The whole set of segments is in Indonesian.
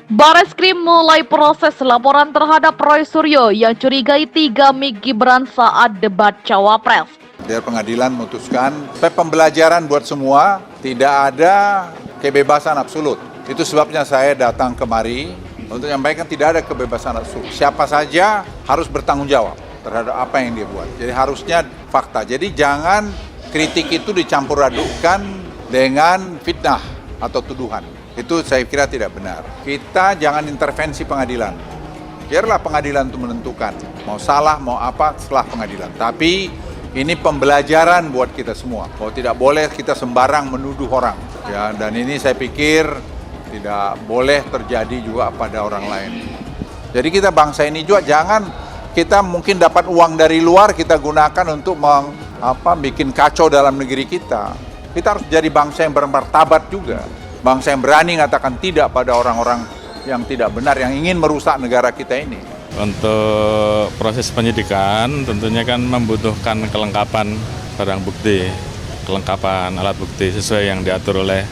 Bareskrim mulai proses laporan terhadap Roy Suryo yang curigai 3 MIG Gibran saat debat Cawapres. Biar pengadilan memutuskan, supaya pembelajaran buat semua, tidak ada kebebasan absolut. Itu sebabnya saya datang kemari untuk menyampaikan tidak ada kebebasan absolut. Siapa saja harus bertanggung jawab terhadap apa yang dia buat. Jadi harusnya fakta. Jadi jangan kritik itu dicampur adukkan dengan fitnah atau tuduhan. Itu saya kira tidak benar. Kita jangan intervensi pengadilan. Biarlah pengadilan itu menentukan. Mau salah, mau apa setelah pengadilan. Tapi ini pembelajaran buat kita semua. Bahwa tidak boleh kita sembarang menuduh orang. Ya, dan ini saya pikir tidak boleh terjadi juga pada orang lain. Jadi kita bangsa ini juga jangan kita mungkin dapat uang dari luar kita gunakan untuk bikin kacau dalam negeri kita. Kita harus jadi bangsa yang bermartabat juga. Bangsa yang berani mengatakan tidak pada orang-orang yang tidak benar, yang ingin merusak negara kita ini. Untuk proses penyidikan tentunya kan membutuhkan kelengkapan barang bukti, kelengkapan alat bukti sesuai yang diatur oleh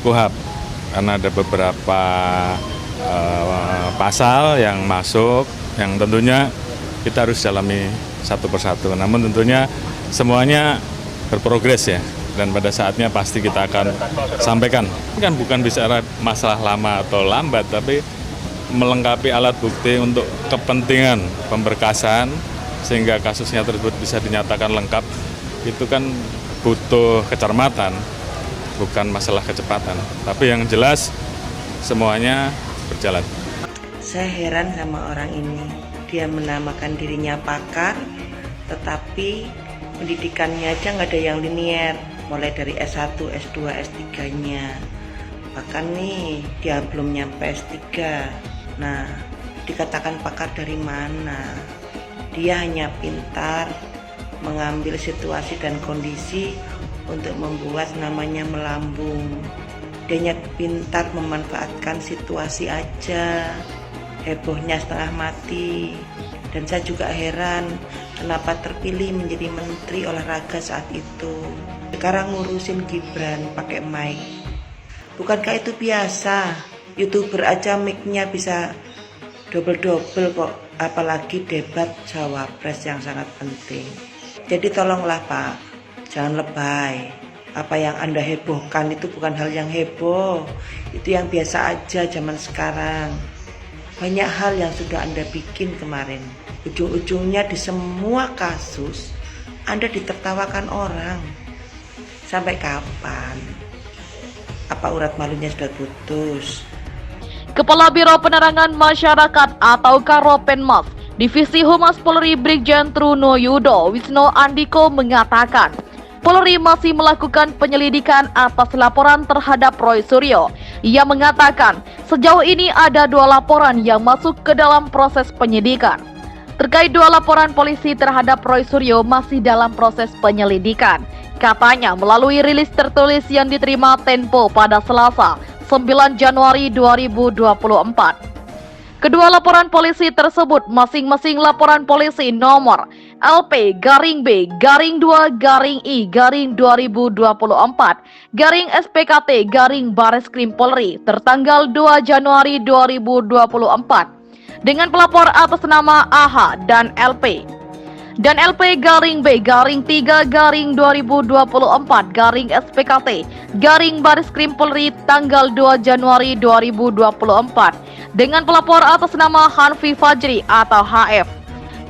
KUHP. Karena ada beberapa pasal yang masuk, yang tentunya kita harus dalami satu persatu. Namun tentunya semuanya berprogres ya. Dan pada saatnya pasti kita akan sampaikan. Kan bukan bicara masalah lama atau lambat, tapi melengkapi alat bukti untuk kepentingan pemberkasan, sehingga kasusnya tersebut bisa dinyatakan lengkap, itu kan butuh kecermatan, bukan masalah kecepatan. Tapi yang jelas semuanya berjalan. Saya heran sama orang ini. Dia menamakan dirinya pakar, tetapi pendidikannya aja nggak ada yang linier. Mulai dari S1, S2, S3-nya. Bahkan nih, dia belum nyampe S3. Nah, dikatakan pakar dari mana? Dia hanya pintar mengambil situasi dan kondisi untuk membuat namanya melambung. Dia hanya pintar memanfaatkan situasi aja. Hebohnya setengah mati. Dan saya juga heran kenapa terpilih menjadi Menteri Olahraga saat itu. Sekarang ngurusin Gibran pakai mic. Bukankah itu biasa? YouTuber aja mic-nya bisa double-double kok, apalagi debat Cawapres yang sangat penting. Jadi tolonglah Pak, jangan lebay. Apa yang Anda hebohkan itu bukan hal yang heboh. Itu yang biasa aja zaman sekarang. Banyak hal yang sudah Anda bikin kemarin. Ujung-ujungnya di semua kasus Anda ditertawakan orang. Sampai kapan? Apa urat malunya sudah putus? Kepala Biro Penerangan Masyarakat atau Karopenmas, Divisi Humas Polri Brigjen Truno Yudo Wisno Andiko mengatakan, Polri masih melakukan penyelidikan atas laporan terhadap Roy Suryo. Ia mengatakan, sejauh ini ada 2 laporan yang masuk ke dalam proses penyidikan. Terkait 2 laporan polisi terhadap Roy Suryo masih dalam proses penyelidikan. Katanya melalui rilis tertulis yang diterima Tempo pada Selasa, 9 Januari 2024. Kedua laporan polisi tersebut masing-masing laporan polisi nomor LP-B-2I-2I-2024-SPKT-Bareskrim Polri tertanggal 2 Januari 2024 dengan pelapor atas nama AH dan LP. Dan LP-B-3-2024-SPKT-Bareskrim Polri tanggal 2 Januari 2024 dengan pelapor atas nama Hanfi Fajri atau HF.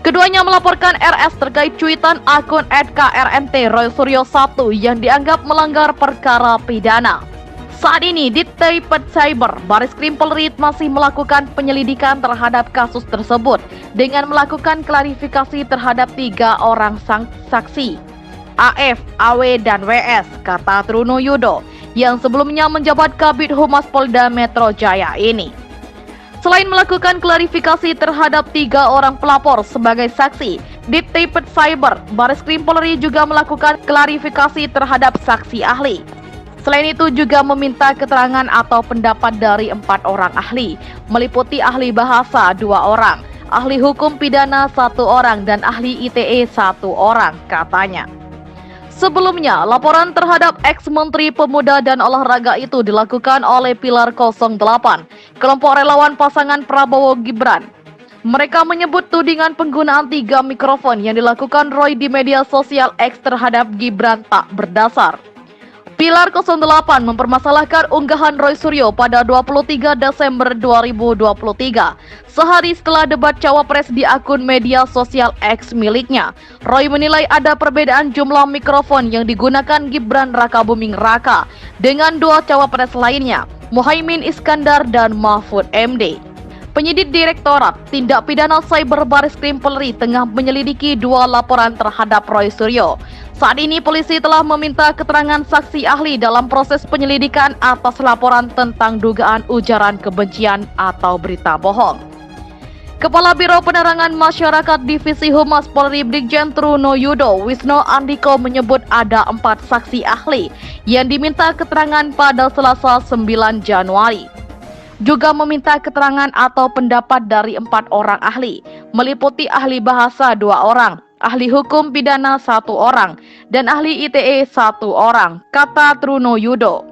Keduanya melaporkan RS terkait cuitan akun @KRMT Roy Suryo 1 yang dianggap melanggar perkara pidana. Saat ini di Ditpet Cyber, Bareskrim Polri masih melakukan penyelidikan terhadap kasus tersebut dengan melakukan klarifikasi terhadap 3 orang saksi, AF, AW, dan WS, kata Truno Yudo, yang sebelumnya menjabat Kabid Humas Polda Metro Jaya ini. Selain melakukan klarifikasi terhadap 3 orang pelapor sebagai saksi, di Ditpet Cyber, Bareskrim Polri juga melakukan klarifikasi terhadap saksi ahli. Selain itu juga meminta keterangan atau pendapat dari 4 orang ahli, meliputi ahli bahasa 2 orang, ahli hukum pidana 1 orang, dan ahli ITE 1 orang, katanya. Sebelumnya, laporan terhadap ex-Menteri Pemuda dan Olahraga itu dilakukan oleh Pilar 08, kelompok relawan pasangan Prabowo Gibran. Mereka menyebut tudingan penggunaan 3 mikrofon yang dilakukan Roy di media sosial X terhadap Gibran tak berdasar. Pilar 08 mempermasalahkan unggahan Roy Suryo pada 23 Desember 2023. Sehari setelah debat cawapres di akun media sosial X miliknya, Roy menilai ada perbedaan jumlah mikrofon yang digunakan Gibran Rakabuming Raka dengan 2 cawapres lainnya, Muhaimin Iskandar dan Mahfud MD. Penyidik Direktorat Tindak Pidana Cyber Bareskrim Polri tengah menyelidiki 2 laporan terhadap Roy Suryo. Saat ini polisi telah meminta keterangan saksi ahli dalam proses penyelidikan atas laporan tentang dugaan ujaran kebencian atau berita bohong. Kepala Biro Penerangan Masyarakat Divisi Humas Polri Brigjen Truno Yudo Wisno Andiko menyebut ada 4 saksi ahli yang diminta keterangan pada Selasa 9 Januari. Juga meminta keterangan atau pendapat dari 4 orang ahli, meliputi ahli bahasa 2 orang, ahli hukum pidana 1 orang, dan ahli ITE 1 orang, kata Truno Yudo.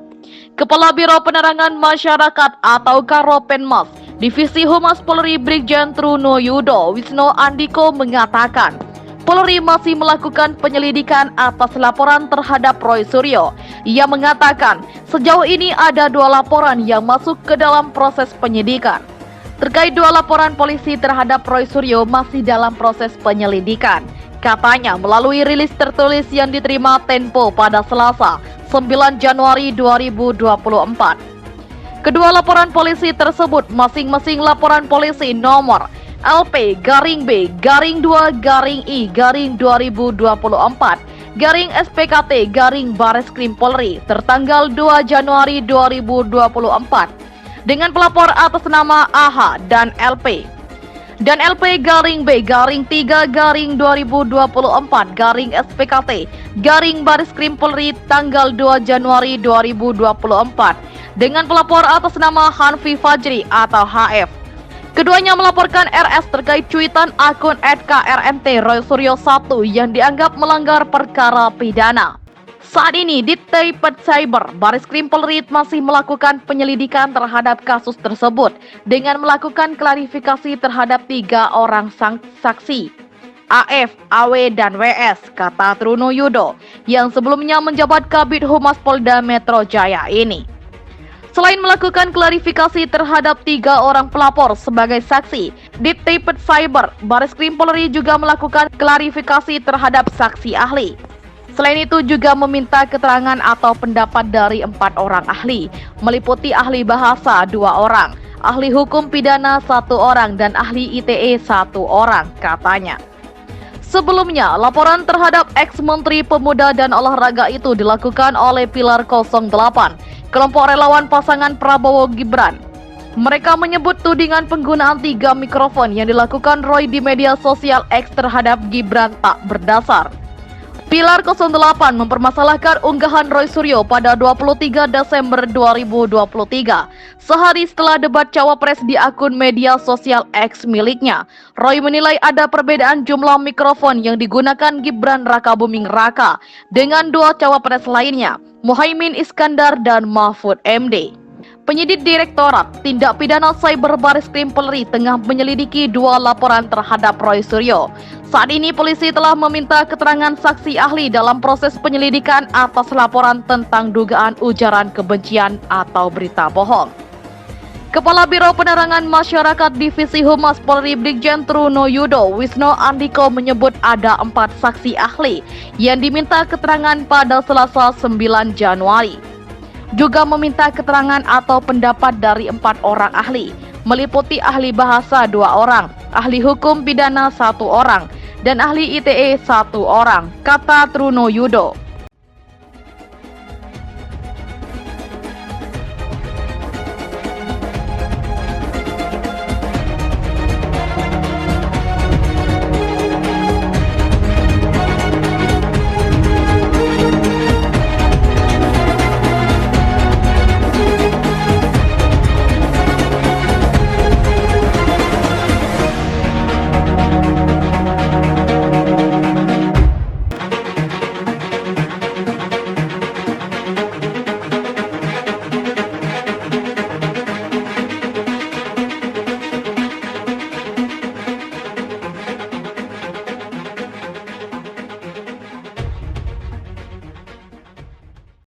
Kepala Biro Penerangan Masyarakat atau Karopenmas, Divisi Humas Polri Brigjen Truno Yudo Wisno Andiko mengatakan, Polri masih melakukan penyelidikan atas laporan terhadap Roy Suryo. Ia mengatakan, sejauh ini ada 2 laporan yang masuk ke dalam proses penyidikan. Terkait 2 laporan polisi terhadap Roy Suryo masih dalam proses penyelidikan. Katanya melalui rilis tertulis yang diterima Tempo pada Selasa, 9 Januari 2024. Kedua laporan polisi tersebut masing-masing laporan polisi nomor LP-B-2-I-2024-SPKT-Bareskrim Polri tertanggal 2 Januari 2024 dengan pelapor atas nama AH dan LP. Dan LP-B-2024-SPKT-Bareskrim Polri tanggal 2 Januari 2024 dengan pelapor atas nama Hanfi Fajri atau HF. Keduanya melaporkan RS terkait cuitan akun @KRMT Roy Suryo 1 yang dianggap melanggar perkara pidana. Saat ini, Ditped Cyber Bareskrim Polri masih melakukan penyelidikan terhadap kasus tersebut dengan melakukan klarifikasi terhadap 3 orang saksi, AF, AW, dan WS, kata Truno Yudo, yang sebelumnya menjabat Kabid Humas Polda Metro Jaya ini. Selain melakukan klarifikasi terhadap 3 orang pelapor sebagai saksi, Ditped Cyber Bareskrim Polri juga melakukan klarifikasi terhadap saksi ahli. Selain itu juga meminta keterangan atau pendapat dari 4 orang ahli, meliputi ahli bahasa 2 orang, ahli hukum pidana 1 orang, dan ahli ITE 1 orang, katanya. Sebelumnya, laporan terhadap ex-Menteri Pemuda dan Olahraga itu dilakukan oleh Pilar 08, kelompok relawan pasangan Prabowo Gibran. Mereka menyebut tudingan penggunaan 3 mikrofon yang dilakukan Roy di media sosial X terhadap Gibran tak berdasar. Pilar 08 mempermasalahkan unggahan Roy Suryo pada 23 Desember 2023. Sehari setelah debat cawapres di akun media sosial X miliknya, Roy menilai ada perbedaan jumlah mikrofon yang digunakan Gibran Rakabuming Raka dengan 2 cawapres lainnya, Muhaimin Iskandar dan Mahfud MD. Penyidik Direktorat Tindak Pidana Cyber Bareskrim Polri tengah menyelidiki 2 laporan terhadap Roy Suryo. Saat ini polisi telah meminta keterangan saksi ahli dalam proses penyelidikan atas laporan tentang dugaan ujaran kebencian atau berita bohong. Kepala Biro Penerangan Masyarakat Divisi Humas Polri Brigjen Truno Yudo Wisno Andiko menyebut ada 4 saksi ahli yang diminta keterangan pada Selasa 9 Januari. Juga meminta keterangan atau pendapat dari 4 orang ahli, meliputi ahli bahasa 2 orang, ahli hukum pidana 1 orang, dan ahli ITE 1 orang, kata Truno Yudo.